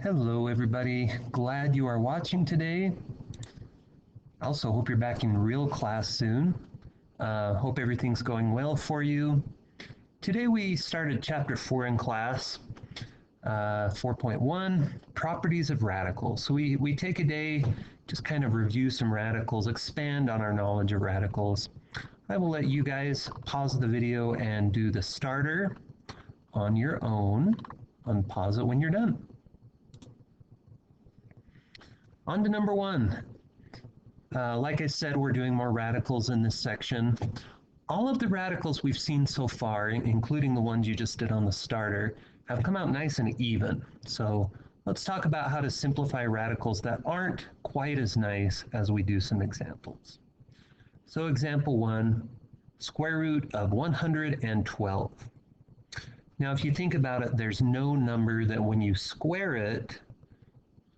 Hello, everybody. Glad you are watching today. I also hope you're back in real class soon. Hope everything's going well for you. Today we started chapter 4 in class, 4.1, properties of radicals. So we take a day, just kind of review some radicals, expand on our knowledge of radicals. I will let you guys pause the video and do the starter on your own. Unpause it when you're done. On to number 1. Like I said, we're doing more radicals in this section. All of the radicals we've seen so far, including the ones you just did on the starter, have come out nice and even. So let's talk about how to simplify radicals that aren't quite as nice as we do some examples. So example 1, square root of 112. Now if you think about it, there's no number that when you square it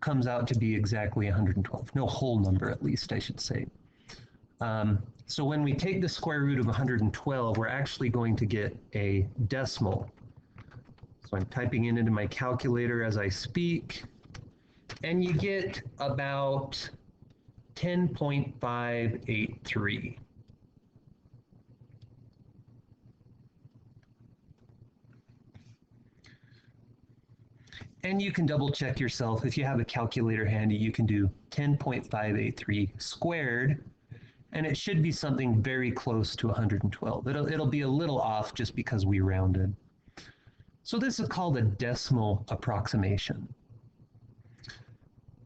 comes out to be exactly 112. No whole number, at least, I should say. So when we take the square root of 112, we're actually going to get a decimal. So I'm typing it into my calculator as I speak, and you get about 10.583. And you can double check yourself. If you have a calculator handy, you can do 10.583 squared, and it should be something very close to 112. It'll be a little off just because we rounded. So this is called a decimal approximation.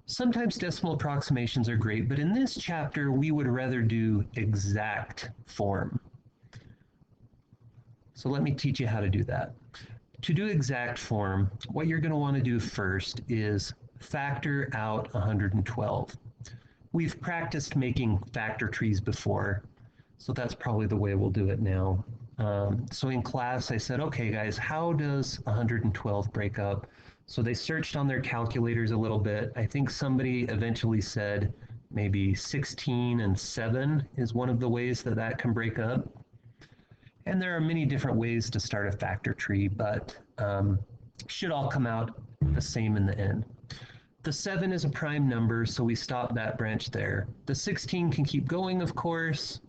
Sometimes decimal approximations are great, but in this chapter, we would rather do exact form. So let me teach you how to do that. To do exact form, what you're going to want to do first is factor out 112. We've practiced making factor trees before, so that's probably the way we'll do it now. So in class, I said, okay, guys, how does 112 break up? So they searched on their calculators a little bit. I think somebody eventually said maybe 16 and 7 is one of the ways that that can break up. And there are many different ways to start a factor tree, but should all come out the same in the end. The 7 is a prime number, so we stop that branch there. The 16 can keep going, of course.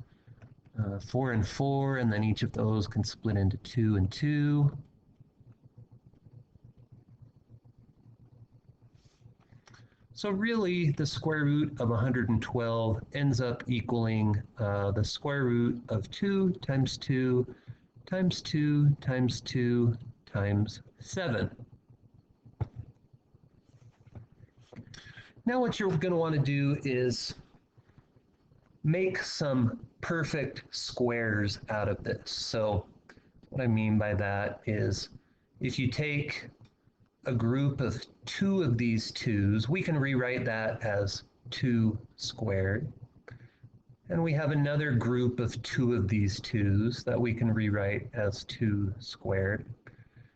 4 and 4, and then each of those can split into 2 and 2. So really, the square root of 112 ends up equaling the square root of 2 times 2 times 2 times 2 times 7. Now what you're going to want to do is make some perfect squares out of this. So what I mean by that is if you take a group of 2 of these 2's, we can rewrite that as 2 squared. And we have another group of 2 of these 2's that we can rewrite as 2 squared.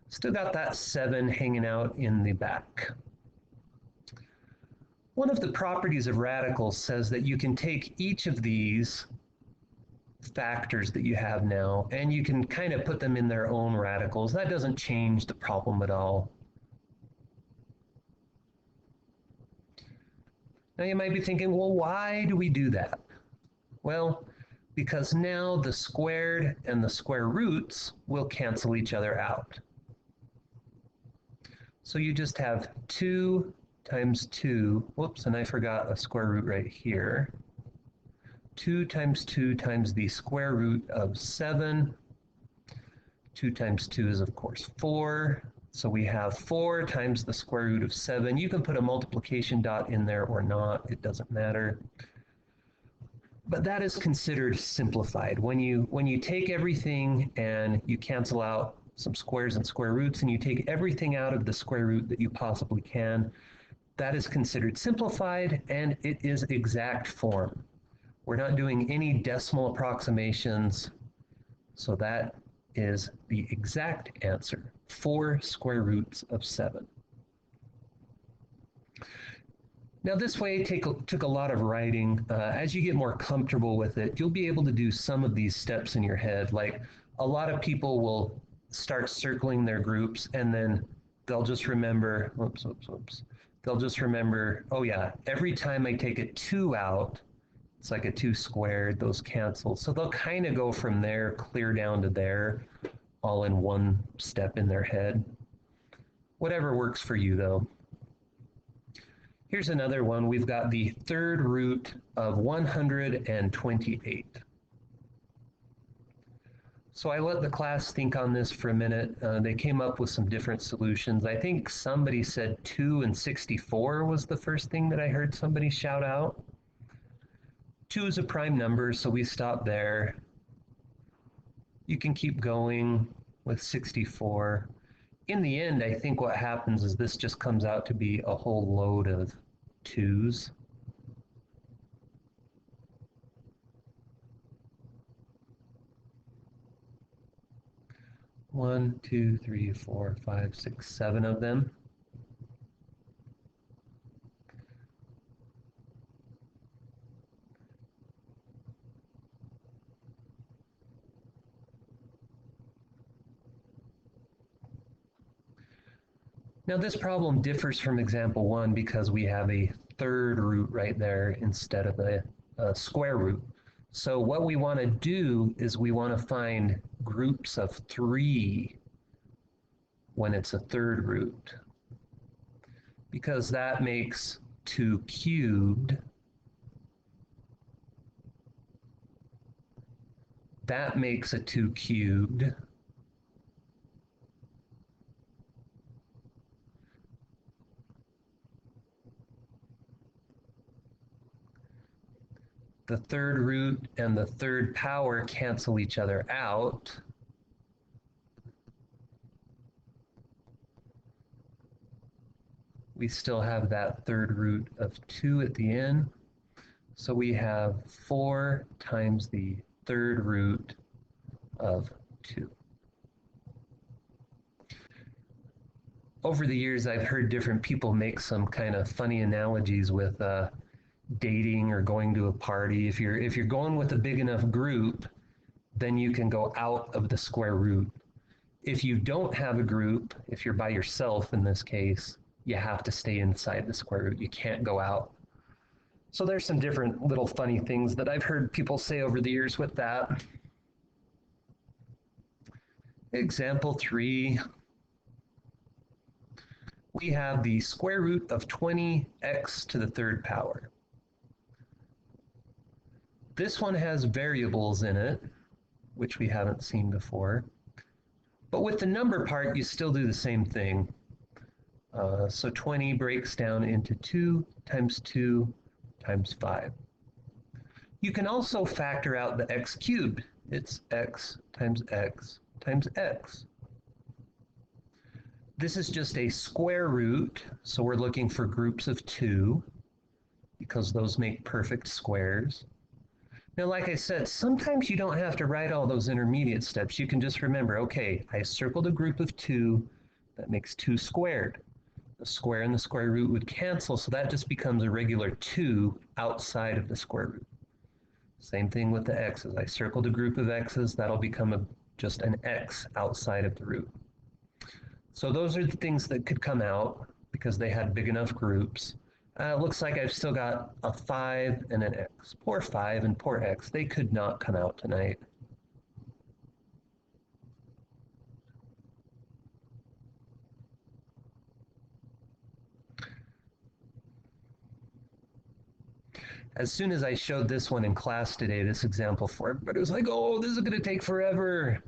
Still got that 7 hanging out in the back. One of the properties of radicals says that you can take each of these factors that you have now and you can kind of put them in their own radicals. That doesn't change the problem at all. Now you might be thinking, well, why do we do that? Well, because now the squared and the square roots will cancel each other out. So you just have 2 times 2, whoops, and I forgot a square root right here. 2 times 2 times the square root of 7. 2 times 2 is, of course, 4. So we have 4 times the square root of 7. You can put a multiplication dot in there or not. It doesn't matter. But that is considered simplified. When you take everything and you cancel out some squares and square roots and you take everything out of the square root that you possibly can, that is considered simplified and it is exact form. We're not doing any decimal approximations, so that is the exact answer, 4 square roots of 7. Now this way took a lot of writing. As you get more comfortable with it, you'll be able to do some of these steps in your head. Like a lot of people will start circling their groups and then they'll just remember, they'll just remember, oh yeah, every time I take a 2 out, it's like a 2 squared, those cancel. So they'll kind of go from there clear down to there, all in one step in their head. Whatever works for you, though. Here's another one. We've got the third root of 128. So I let the class think on this for a minute. They came up with some different solutions. I think somebody said 2 and 64 was the first thing that I heard somebody shout out. 2 is a prime number, so we stop there. You can keep going with 64. In the end, I think what happens is this just comes out to be a whole load of 2's. One, two, three, four, five, six, 7 of them. Now this problem differs from example 1 because we have a third root right there instead of a square root. So what we want to do is we want to find groups of 3 when it's a third root, because that makes 2 cubed. That makes a 2 cubed. The third root and the third power cancel each other out. We still have that third root of 2 at the end. So we have 4 times the third root of 2. Over the years, I've heard different people make some kind of funny analogies with dating or going to a party. If you're going with a big enough group, then you can go out of the square root. If you don't have a group, if you're by yourself in this case, you have to stay inside the square root. You can't go out. So there's some different little funny things that I've heard people say over the years with that. Example 3. We have the square root of 20x to the third power. This one has variables in it, which we haven't seen before. But with the number part, you still do the same thing. So 20 breaks down into 2 times 2 times 5. You can also factor out the x cubed. It's x times x times x. This is just a square root, so we're looking for groups of 2 because those make perfect squares. Now, like I said, sometimes you don't have to write all those intermediate steps. You can just remember, okay, I circled a group of 2, that makes 2 squared. The square and the square root would cancel, so that just becomes a regular 2 outside of the square root. Same thing with the x's. I circled a group of x's, that'll become just an x outside of the root. So those are the things that could come out because they had big enough groups. Looks like I've still got a 5 and an x. Poor 5 and poor x, they could not come out tonight. As soon as I showed this one in class today, this example for everybody was like, oh, this is going to take forever.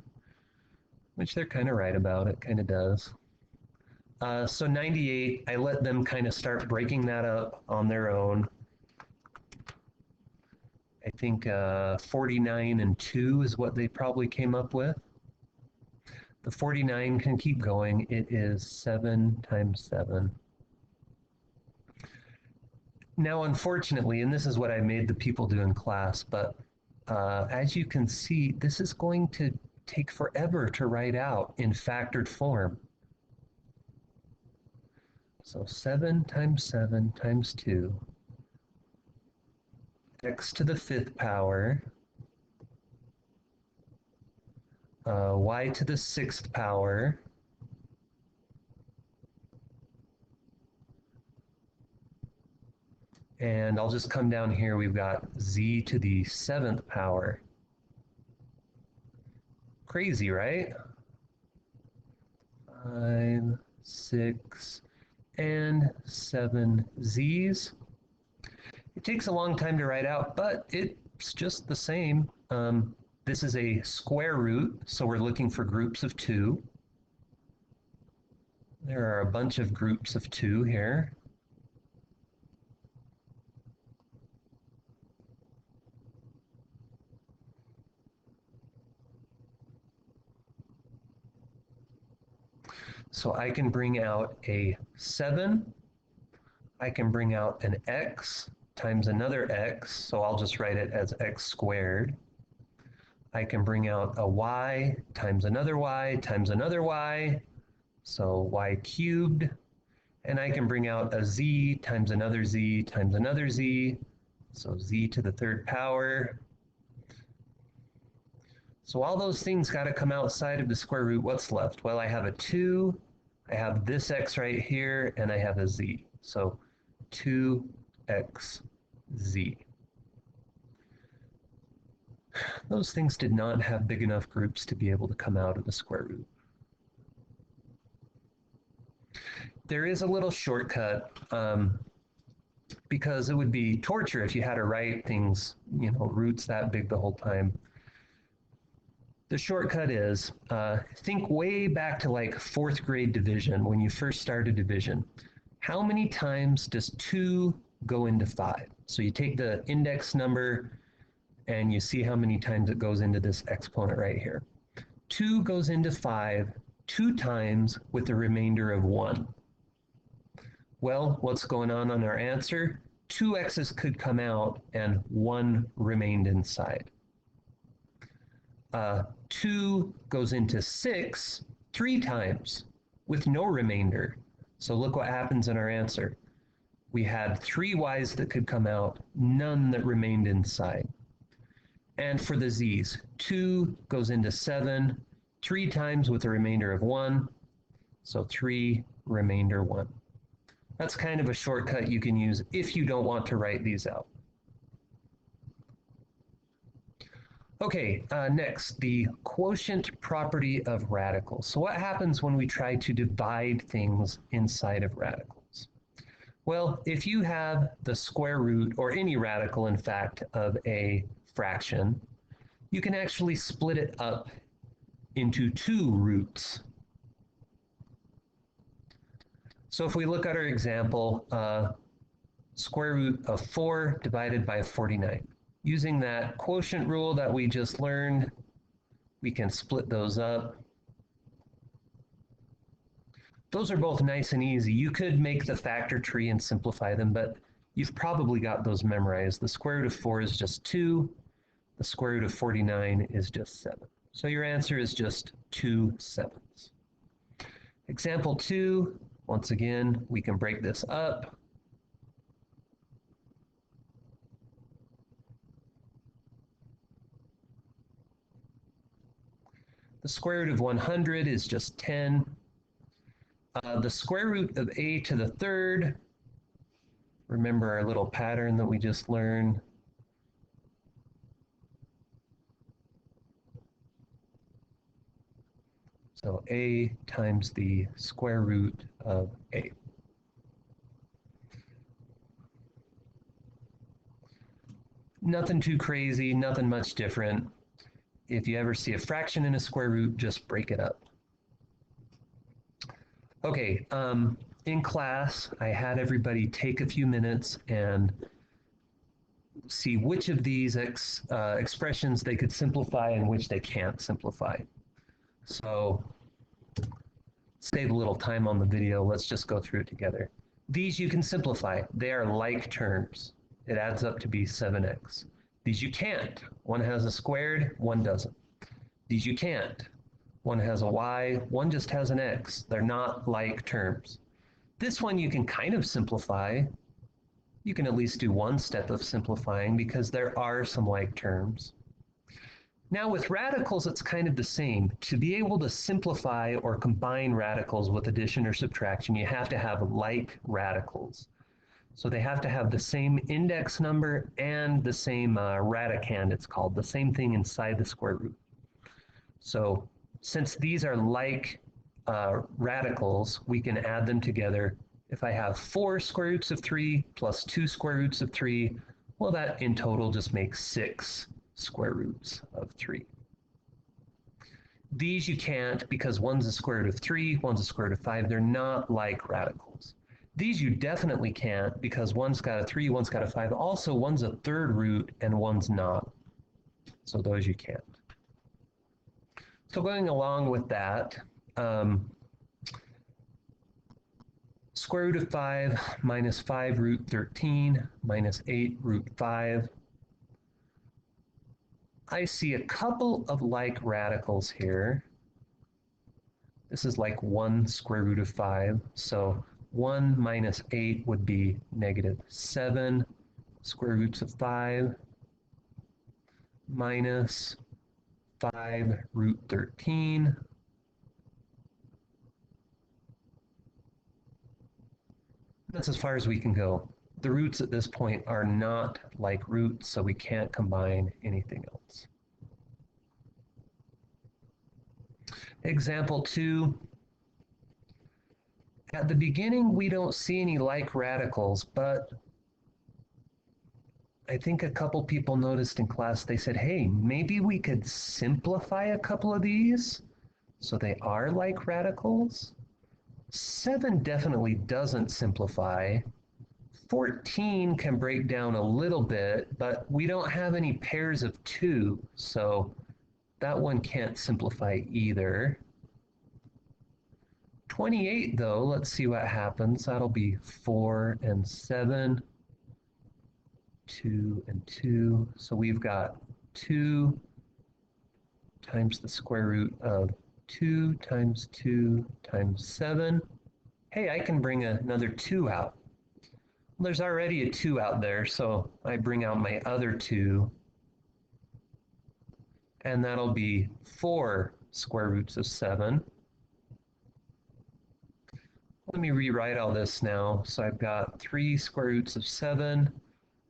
Which they're kind of right about, it kind of does. So 98, I let them kind of start breaking that up on their own. I think 49 and 2 is what they probably came up with. The 49 can keep going. It is 7 times 7. Now, unfortunately, and this is what I made the people do in class, but as you can see, this is going to take forever to write out in factored form. So 7 times 7 times 2, x to the 5th power, y to the 6th power, And I'll just come down here. We've got z to the 7th power. Crazy, right? 5, 6, and 7 z's. It takes a long time to write out, but it's just the same. This is a square root, so we're looking for groups of 2. There are a bunch of groups of 2 here. So I can bring out a 7. I can bring out an x times another x, so I'll just write it as x squared. I can bring out a y times another y times another y, so y cubed. And I can bring out a z times another z times another z, so z to the 3rd power. So all those things got to come outside of the square root. What's left? Well, I have a 2, I have this x right here, and I have a z. So 2xz. Those things did not have big enough groups to be able to come out of the square root. There is a little shortcut because it would be torture if you had to write things, roots that big the whole time. The shortcut is think way back to like 4th grade division when you first started division. How many times does 2 go into 5? So you take the index number and you see how many times it goes into this exponent right here. 2 goes into 5 2 times with a remainder of 1. Well, what's going on our answer? 2 x's could come out and 1 remained inside. 2 goes into 6 3 times with no remainder. So look what happens in our answer. We had 3 y's that could come out, none that remained inside. And for the z's, 2 goes into 7 3 times with a remainder of 1. So 3, remainder 1. That's kind of a shortcut you can use if you don't want to write these out. Okay, next, the quotient property of radicals. So what happens when we try to divide things inside of radicals? Well, if you have the square root, or any radical, in fact, of a fraction, you can actually split it up into 2 roots. So if we look at our example, square root of 4 divided by 49. Using that quotient rule that we just learned, we can split those up. Those are both nice and easy. You could make the factor tree and simplify them, but you've probably got those memorized. The square root of 4 is just 2. The square root of 49 is just 7. So your answer is just 2 sevenths. Example 2, once again, we can break this up. The square root of 100 is just 10. The square root of a to the 3rd, remember our little pattern that we just learned. So a times the square root of a. Nothing too crazy, nothing much different. If you ever see a fraction in a square root, just break it up. Okay, in class, I had everybody take a few minutes and see which of these expressions they could simplify and which they can't simplify. So, save a little time on the video, let's just go through it together. These you can simplify, they are like terms. It adds up to be 7x. These you can't. One has a squared, one doesn't. These you can't. One has a y, one just has an x. They're not like terms. This one you can kind of simplify. You can at least do one step of simplifying because there are some like terms. Now with radicals, it's kind of the same. To be able to simplify or combine radicals with addition or subtraction, you have to have like radicals. So they have to have the same index number and the same radicand, it's called, the same thing inside the square root. So since these are like radicals, we can add them together. If I have 4 square roots of 3 plus 2 square roots of 3, well, that in total just makes 6 square roots of 3. These you can't because one's a square root of 3, one's a square root of 5. They're not like radicals. These you definitely can't because one's got a 3, one's got a 5. Also, one's a third root and one's not. So those you can't. So going along with that, square root of 5 minus 5 root 13 minus 8 root 5. I see a couple of like radicals here. This is like 1 square root of 5. So 1 minus 8 would be negative 7 square roots of 5 minus 5 root 13 . That's as far as we can go. The roots at this point are not like roots, so we can't combine anything else. Example 2. At the beginning, we don't see any like radicals, but I think a couple people noticed in class, they said, hey, maybe we could simplify a couple of these so they are like radicals. 7 definitely doesn't simplify. 14 can break down a little bit, but we don't have any pairs of 2, so that one can't simplify either. 28, though, let's see what happens. That'll be 4 and 7, 2 and 2. So we've got 2 times the square root of 2 times 2 times 7. Hey, I can bring another 2 out. There's already a 2 out there, so I bring out my other 2. And that'll be 4 square roots of 7. Let me rewrite all this now. So I've got 3 square roots of 7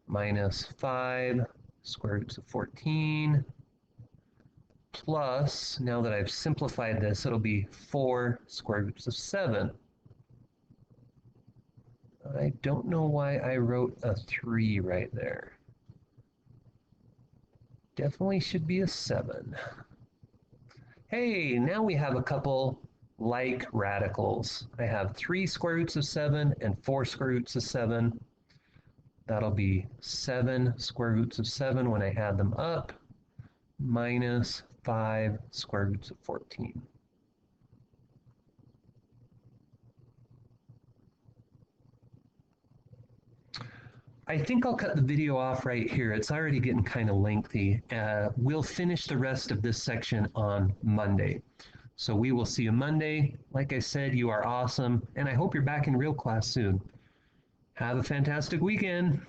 minus 5 square roots of 14 plus, now that I've simplified this, it'll be 4 square roots of 7. I don't know why I wrote a 3 right there. Definitely should be a 7. Hey, now we have a couple like radicals. I have 3 square roots of 7 and 4 square roots of 7. That'll be 7 square roots of 7 when I add them up, minus 5 square roots of 14. I think I'll cut the video off right here. It's already getting kind of lengthy. We'll finish the rest of this section on Monday. So we will see you Monday. Like I said, you are awesome, and I hope you're back in real class soon. Have a fantastic weekend.